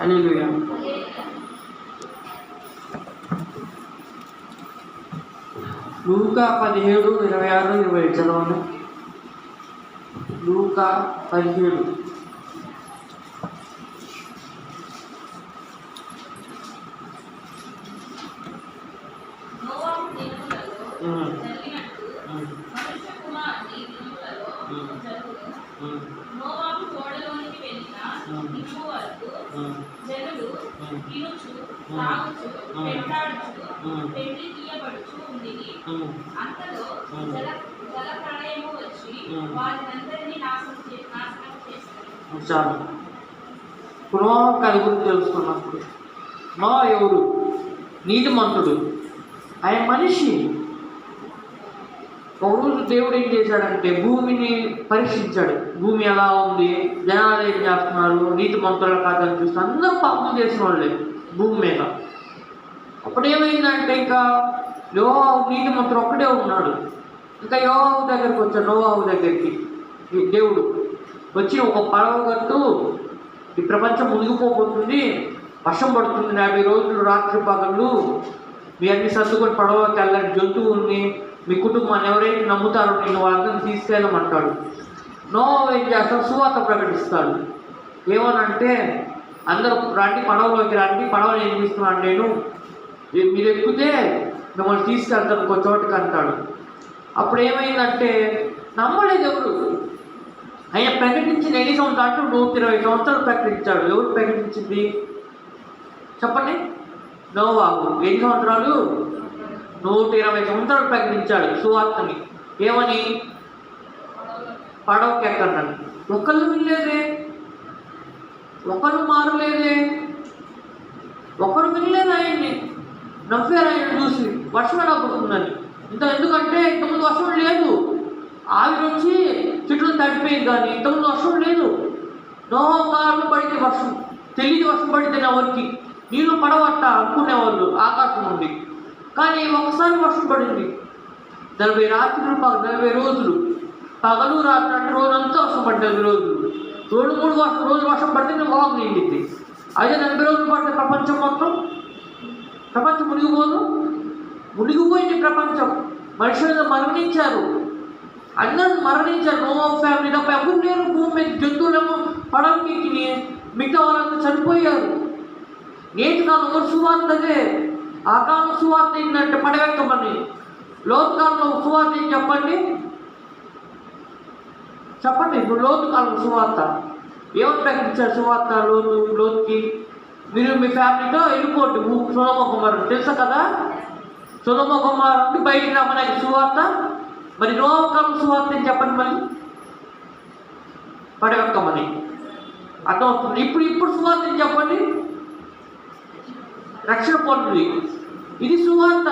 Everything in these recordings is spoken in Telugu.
హల్లెలూయా. లూకా 17:26-27 చదవండి. లూకా 17. చాలు. పునః గురించి తెలుసుకున్నప్పుడు నోవా ఎవరు? నీతిమంతుడు. ఆయన మనిషి. ఒకరోజు దేవుడు ఏం చేశాడంటే భూమిని పరీక్షించాడు. భూమి ఎలా ఉంది, జనాలు ఏం చేస్తున్నారు, నీతిమంతుల కాదని చూస్తే అందరూ పాపం చేసిన వాళ్ళే భూమి మీద. అప్పుడు ఏమైందంటే ఇంకా యోవాహు నీతిమంతుడు ఒక్కడే ఉన్నాడు. ఇంకా యోవాహు దగ్గరికి వచ్చాడు. నోవాహు దగ్గరికి దేవుడు వచ్చి, ఒక పడవ కట్టు, ఈ ప్రపంచం మునిగిపోతుంది, వర్షం పడుతుంది 50 రోజులు రాత్రి పగళ్ళు, మీ అన్ని సర్దుకొని పడవకి వెళ్ళండి, జంతువుల్ని మీ కుటుంబాన్ని ఎవరైతే నమ్ముతారో నేను వాళ్ళని తీసుకెళ్ళమంటాడు. నోవాహు ఏం చేస్తాడు? సువార్త ప్రకటిస్తాడు. ఏమనంటే అందరూ రండి, పడవలోకి రండి, పడవని ఏం చేస్తున్నాను నేను, మీరు ఎక్కితే మిమ్మల్ని తీసుకెళ్తాను ఇంకో చోటుకి అంటాడు. అప్పుడు ఏమైందంటే నమ్మలేదు ఎవరు. ఆయన ప్రకటించిన ఎన్ని సంవత్సరాలు? 120 సంవత్సరాలు ప్రకటించాడు. ఎవరు ప్రకటించింది చెప్పండి? నోవాహు. ఎన్ని సంవత్సరాలు? 120 సంవత్సరాలు ప్రకటించాడు సువార్తని. ఏమని? పడవకి ఎక్కడండి. ఒకళ్ళు వినలేదే, ఒకరు మారలేదే, ఒకరు వినలేదు ఆయన్ని. నవ్వారు ఆయన చూసి, వర్షం ఎలా పడుతుందని. ఎందుకంటే ఇంతకుముందు వర్షం లేదు, ఆవిరి వచ్చి చెట్లు తడిపోయింది, కానీ ఇంతకుముందు వర్షం లేదు. నోవాహు పడితే వర్షం తెలియదు, వర్షం పడితే ఎవరికి నీళ్ళు పడవట్ట అనుకునేవాళ్ళు ఆకాశం నుండి. కానీ ఒకసారి వర్షం పడింది. 40 రాత్రులు 40 రోజులు, పగలు రాత్రి అంటే రోజంతా వర్షం పడ్డది. 2 3 రోజులు వర్షం పడితే వాగు నిండింది. అదే 40 రోజులు పడితే ప్రపంచం మొత్తం, ప్రపంచం మునిగిపోదు. మునిగిపోయింది ప్రపంచం. మనుషులు మరణించారు, అందరూ మరణించారు. నోవాహు ఫ్యామిలీ తప్ప ఎవరు లేరు భూమి మీద. జంతువులేమో పడవకి మిగతా వాళ్ళంతా చనిపోయారు. నేటి కాలం ఎవరు సువార్తదే. ఆ కాలం సువార్త ఏంటంటే పడవెక్కమని. లోతు కాలంలో సువార్త ఏం చెప్పండి? ఇప్పుడు లోతు కాలం సువార్త ఏమని ప్రకటించారు? సువార్త లోతుకి మీరు మీ ఫ్యామిలీతో వెళ్ళిపోండి సొదొమ గొమొర్రా తెలుసా కదా. సొదొమ గొమొర్రా నుండి బయటికి రమ్మని సువార్త. మరి నోవాహు కాలం సువార్త ఏం చెప్పండి? మళ్ళీ పడవెక్కమని. అర్థమవుతుంది. ఇప్పుడు సువార్త ఏం చెప్పండి? రక్షణ పొందుతుంది. ఇది సువార్త.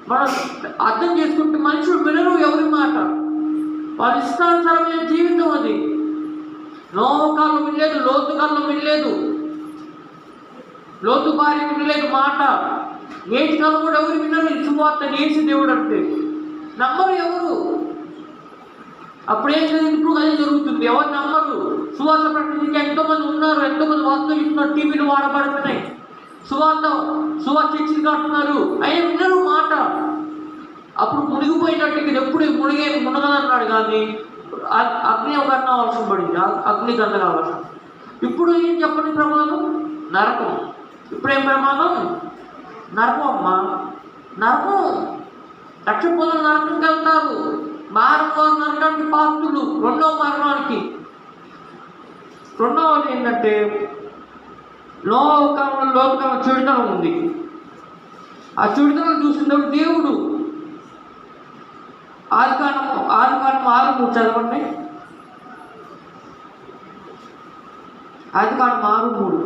మనం అర్థం చేసుకుంటే మనుషులు వినరు ఎవరి మాట, వాళ్ళ ఇష్టానుసారమైన జీవితం అది. నోవాహు కాలం వినలేదు, లోతు కాలం వినలేదు, లోతు భార్య వినలేదు మాట. నేటి కాలం కూడా ఎవరు వినరు ఈ సువార్త. నేసి దేవుడు అంటే నమ్మరు ఎవరు. అప్పుడేం జరిగింది? ఇప్పుడు అదే జరుగుతుంది. ఎవరు నమ్మరు. సువార్త ప్రకటించే ఎంతోమంది ఉన్నారు, ఎంతోమంది వార్తలు ఇస్తున్నారు, టీవీలు వాడబడుతున్నాయి, సువార్త చర్చిలు కట్టున్నారు, ఆయన వినరు మాట. అప్పుడు మునిగిపోయినట్టు ఇక్కడ ఎప్పుడు మునగదన్నాడు, కానీ అగ్ని గంట వర్షం పడింది, అగ్ని గంటల వర్షం. ఇప్పుడు ఏం చెప్పండి? ప్రమాదం నరకం. ఇప్పుడేం ప్రమాదం? నరకం అమ్మా, నరకం. రక్షణ పొందిన నరకంకి వెళ్తారు. మానవ నరకానికి పాత్రులు. రెండవ మరణానికి. రెండవది ఏంటంటే నోవాహు కాలంలో లోతు కాలం చెడుతనం ఉంది. ఆ చెడుతనం చూసినప్పుడు దేవుడు ఆదికాండం 6:3 చదవండి. ఆదికాండం 6:3.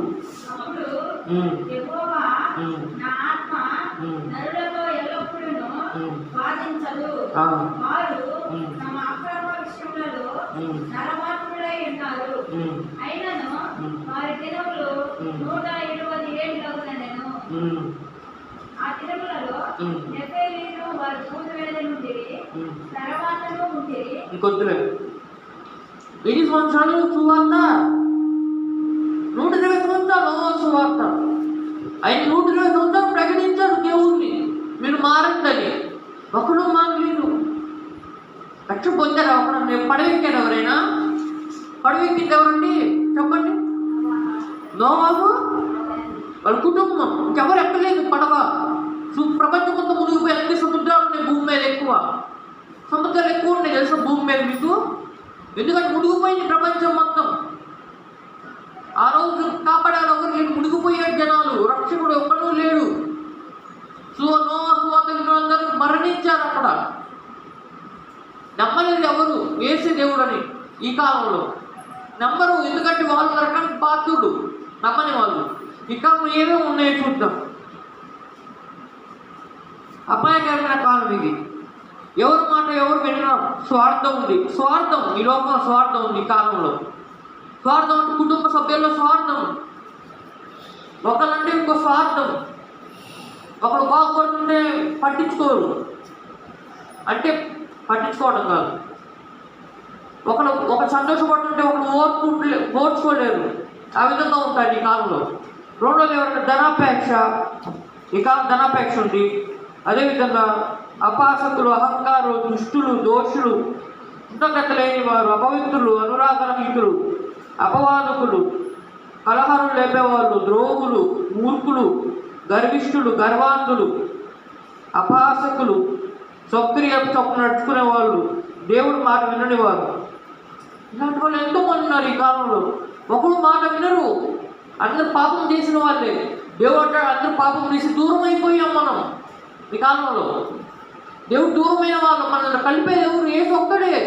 ఇంకొద్దులేదు. 8 సంవత్సరాలు సువార్త, 120 సంవత్సరాలు ఆయన 120 సంవత్సరాలు ప్రకటించాడు దేవుణ్ణి, మీరు మారండి. ఒకడు మారలేదు. రక్ష పొందారు. ఒకడు పడవెక్కారు. ఎవరైనా పడవెక్కింది ఎవరండి చెప్పండి? నోవాహు వాళ్ళ కుటుంబం. ఇంకెవరు ఎక్కలేదు పడవ. ప్రపంచం మొత్తం మునిగిపోయి అన్ని సముద్రాలు ఉన్నాయి భూమి మీద. ఎక్కువ సముద్రాలు ఎక్కువ ఉన్నాయి తెలుసా భూమి మీద మీకు? ఎందుకంటే మునిగిపోయింది ప్రపంచం మొత్తం. ఆ రోజు కాపాడాడు ఎవరు లేడు, మునిగిపోయాడు జనాలు. రక్షకుడు ఒక్కడూ లేడు. నోవాహు అందరూ మరణించారు అక్కడ. నమ్మలేదు ఎవరు యేసే దేవుడు అని. ఈ కాలంలో నమ్మరు, ఎందుకంటే వాళ్ళు రకానికి పాత్రుడు, నమ్మని వాళ్ళు. ఈ కాలంలో ఏమేమి ఉన్నాయో చూద్దాం. అపాయకరమైన కాలం ఇది. ఎవరి మాట ఎవరు వినరు. స్వార్థం ఉంది. స్వార్థం, ఈ లోకంలో స్వార్థం ఉంది. ఈ కాలంలో స్వార్థం అంటే కుటుంబ సభ్యుల్లో స్వార్థం. ఒకరంటే ఇంకో స్వార్థం. ఒకరు బాగుపడుతుంటే పట్టించుకోరు. అంటే పట్టించుకోవడం కాదు, ఒక సంతోషపడుతుంటే ఒకరు ఓర్చుకోలేరు. ఆ విధంగా ఉంటాయి ఈ కాలంలో. రెండోది ఎవరైనా ధనాపేక్ష. ఈ కాలం ధనాపేక్ష ఉంది. అదేవిధంగా అపాసకులు, అహంకారులు, దుష్టులు, దోషులు, కృతజ్ఞత లేని వారు, అపవిత్రులు, అనురాగరహితులు, అపవాదకులు, కలహారులు లేపేవాళ్ళు, ద్రోహులు, మూర్ఖులు, గర్విష్ఠులు, గర్వాంధులు, అపాసకులు, సొక్కిరి చొప్పు నడుచుకునే వాళ్ళు, దేవుడు మాట వినని వారు. ఇలాంటి వాళ్ళు ఎంతోమంది ఉన్నారు ఈ కాలంలో. ఒకరు మాట వినరు. అందరు పాపం చేసిన వాళ్ళే. దేవుడు అంటాడు అందరూ పాపం చేసి దూరం అయిపోయాం మనం ఈ కాలంలో. దేవుడు దూరమైన వాళ్ళు. మనల్ని కలిపేది ఎవరు? యేసు ఒక్కడే.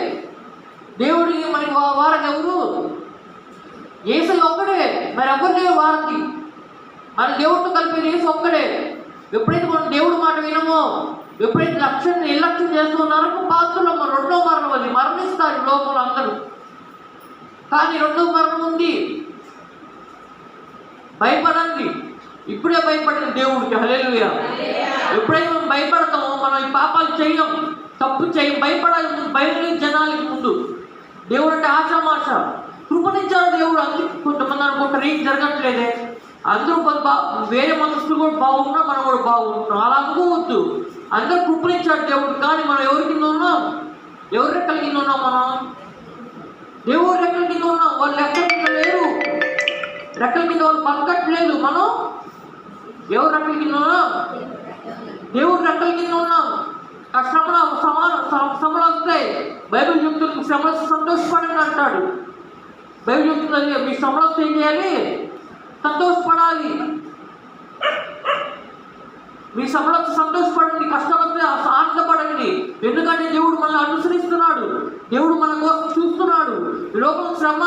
దేవుడికి మనకి వారని ఎవరు? యేసు ఒక్కడే. మరి ఎవరు లేరు వారికి. మన దేవుడితో కలిపేది యేసు ఒక్కడే. ఎప్పుడైతే మనం దేవుడు మాట వినమో, ఎప్పుడైతే నిర్లక్ష్యం చేస్తున్నారో పాత్రలో రెండో మరణం. అది మరణిస్తారు లోకంలో అందరూ. కానీ రెండో మరణం ఉంది. భయపడండి. ఇప్పుడే భయపడండి దేవుడికి. హల్లెలూయా. ఎప్పుడైతే మనం భయపడతామో మనం ఈ పాపాలు చేయం, తప్పు చేయం. భయపడాలి ముందు. భయం లేని జనాలకి ముందు. దేవుడు అంటే ఆశామాష కృపణించాడు దేవుడు. అందుకు కొంతమంది అనుకుంటారు ఏం జరగట్లేదే, అందరూ వేరే మనుషులు కూడా బాగున్నా మనం కూడా బాగుంటున్నాం. అలా అనుకోవద్దు. అందరూ కృపణించాడు దేవుడు. కానీ మనం ఎవరి కింద ఉన్నాం? ఎవరి రెక్కల కింద ఉన్నాం? మనం దేవుడు రెక్కల కింద ఉన్నాం. వాళ్ళు రెక్కల కింద లేరు. రెక్కల కింద వాళ్ళు బతకట్లేదు. మనం ఎవరు రెక్కల కింద ఉన్నాం? దేవుడు రెక్కల కింద ఉన్నాం. శ్రమలు వస్తాయి. బైబిల్ చెప్తుంది శ్రమలు సంతోషపడండి అంటాడు. బైబిల్ చెప్తుంది మీ శ్రమలు వస్తే ఏం చేయాలి? సంతోషపడాలి. మీ శ్రమలకు సంతోషపడండి, కష్టాలతో ఆనందపడండి. ఎందుకంటే దేవుడు మనల్ని అనుసరిస్తున్నాడు. దేవుడు మన కోసం చూస్తున్నాడు. ఈ లోపల శ్రమ,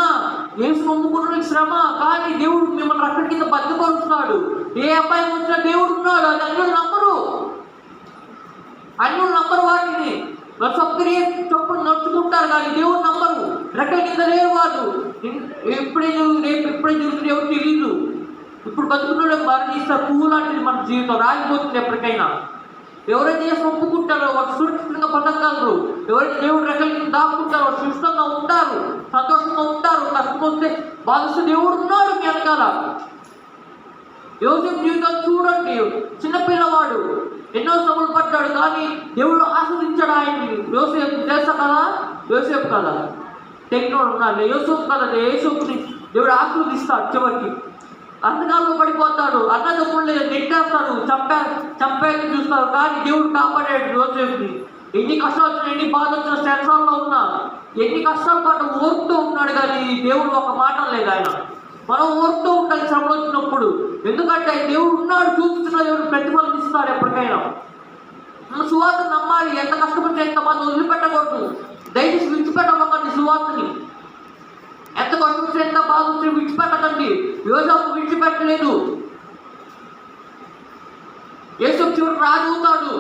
యేసు నమ్ముకున్న శ్రమ. కానీ దేవుడు మిమ్మల్ని అక్కడి కింద భద్రపరుస్తున్నాడు. ఏ అపాయం వచ్చినా దేవుడు ఉన్నాడు. అది అన్యులు నమ్మరు. అన్యులు నమ్మరు వాటిని. సొక్కరి చొప్పులు నడుచుకుంటారు కానీ దేవుడు నమ్మరు. రెక్కల కింద లేరు వాళ్ళు. ఎప్పుడే జరుగుతుంది ఎవరు తెలియదు. ఇప్పుడు బతుకులో మరణిస్తారు. పువ్వు లాంటిది మన జీవితం. రాలిపోతుంది ఎప్పటికైనా. ఎవరైతే చేసి ఒప్పుకుంటారో వారు సురక్షితంగా బతకగలరు. ఎవరైతే దేవుడు రెక్కల కింద దాక్కుంటారో వారు సుష్టంగా ఉంటారు, సంతోషంగా ఉంటారు. కష్టం వస్తే బాధిస్తూ దేవుడు ఉన్నాడు మీ వెనకాల. యోసేపు జీవితాన్ని చూడండి. చిన్నపిల్లవాడు ఎన్నో శ్రమలు పడ్డాడు కానీ దేవుడు ఆస్వాదించాడు ఆయన్ని. యోసేపు తెలుసా కదా? యోసేపు కదా టెక్నోడు ఉన్నారు. యోసేపు కదా యేసుని దేవుడు ఆస్వాదిస్తాడు. చివరికి అంధకారంలో పడిపోతాడు. అన్నదమ్ముళ్ళు నెట్టేస్తాడు, చంపేయాలని చూస్తారు. కానీ దేవుడు కాపాడాడు యోసేపుని. ఎన్ని కష్టాలు వచ్చినా, ఎన్ని బాధ వచ్చినా, శరీరంలో ఉన్నా, ఎన్ని కష్టాలు పడ్డ ఓర్పుతూ ఉన్నాడు. కానీ దేవుడు ఒక మాట లేదు ఆయన. మనం ఓర్పుతూ ఉండాలి శ్రమలు వచ్చినప్పుడు. ఎందుకంటే దేవుడు ఉన్నాడు, చూస్తున్న దేవుడు ప్రతిఫలం ఇస్తాడు ఎప్పటికైనా. మనం సువార్త నమ్మాలి. ఎంత కష్టపడితే ఎంతమంది వదిలిపెట్టకూడదు. దయచేసి విడిచిపెట్టకండి సువార్తని. ఎంత కష్టం ఎంత బాధ వచ్చి విడిచిపెట్టకండి. యోసేపు విడిచిపెట్టలేదు. యేసు చివరికి రాజు అవుతాడు.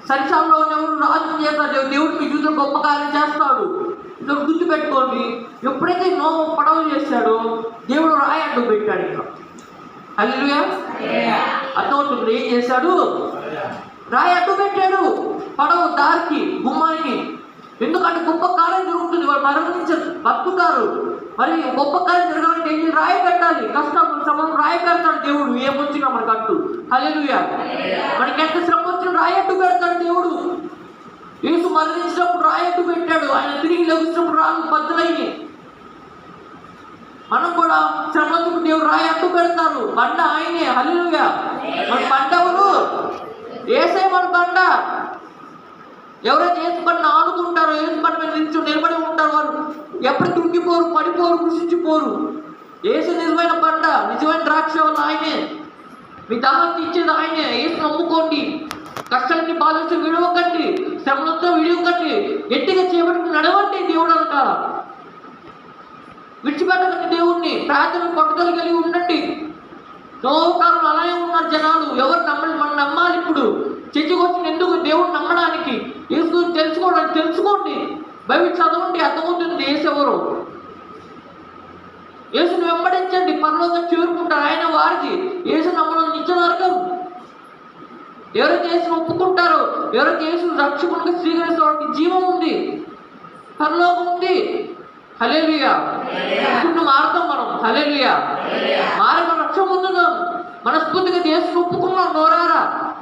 సంసారంలో ఉన్నవాడు రాజు చేస్తాడు. దేవుడు మీ జీవితం గొప్ప కార్యం చేస్తాడు. ఇక్కడ గుర్తుపెట్టుకోండి. ఎప్పుడైతే నోము పడవ చేశాడో దేవుడు రాయి అడ్డు పెట్టాడు. ఇంకా హల్లెలూయా అర్థమవుతుంది. ఏం చేశాడు? రాయి అడ్డు పెట్టాడు పడవ దారికి, గుమ్మానికి. ఎందుకంటే గొప్ప కార్యం జరుగుతుంది. వాళ్ళు మరణించారు, బతుకుతారు. మరి గొప్ప కార్యం జరగాలంటే ఏం రాయి పెట్టాలి. కష్టం శ్రమను రాయి పెడతాడు దేవుడు. ఏమొచ్చినా మనకు అట్టు. హల్లెలూయా. మనకి ఎంత శ్రమ వచ్చినా రాయి అట్టు పెడతాడు దేవుడు. యేసు మరణించినప్పుడు రాయి అట్టు పెట్టాడు. ఆయన తిరిగి లభించినప్పుడు రాళ్ళు బద్దలయ్యి. మనం కూడా శ్రమకు దేవుడు రాయి అట్టు పెడతారు. బండ ఆయనే. హల్లెలూయా. మన బండ ఎవరు? యేసే మన బండ. ఎవరైతే యేసు బండిని ఆనుకుంటారో, యేసు బండి మీద నిలబడి ఉంటారు, వారు ఎప్పుడు తుంగిపోరు, పడిపోరు, కృషించిపోరు. యేసు నిజమైన బండ, నిజమైన ద్రాక్ష వల్ల ఆయనే. మీ దాహం తీర్చేది ఆయనే. యేసు నమ్ముకోండి. కష్టాన్ని బాధించి విడవకండి, శ్రమలతో విడవకండి, గట్టిగా చేపట్టుకుని నడవండి. దేవుడు అంట విడిచిపెట్టకండి దేవుణ్ణి. ప్రార్థన పట్టుదల కలిగి ఉండండి. నోకాలం అలాగే ఉన్నారు జనాలు. ఎవరు నమ్మాలి? మనం నమ్మాలి. ఇప్పుడు చర్చకొచ్చిన ఎందుకు? దేవుడు నమ్మడానికి, యేసు గురించి తెలుసుకోవడానికి. తెలుసుకోండి, బైబిల్ చదవండి, అర్థమవుతుంది యేసు ఎవరు. యేసుని వెంబడించండి, పరలోకం చేరుకుంటారు. ఆయన వారికి. యేసు నమ్మడం నిత్య నరకం. ఎవరైతే యేసుని ఒప్పుకుంటారో, ఎవరైతే యేసుని రక్షకునిగా స్వీకరిస్తే వారికి జీవం ఉంది, పరలోకం ఉంది. హల్లెలూయా. ఇప్పుడు మారుతాం మనం. హల్లెలూయా. మారి మన రక్షణ పొందుదాం. మనస్ఫూర్తిగా యేసుని ఒప్పుకున్నాం. నోరారా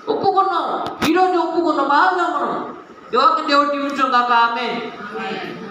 ఒప్పుకున్నాం. ఈరోజు ఒప్పుకున్నాం. మారుదాం మనం. దేవుడికి దీవించాం కాక. ఆమేన్.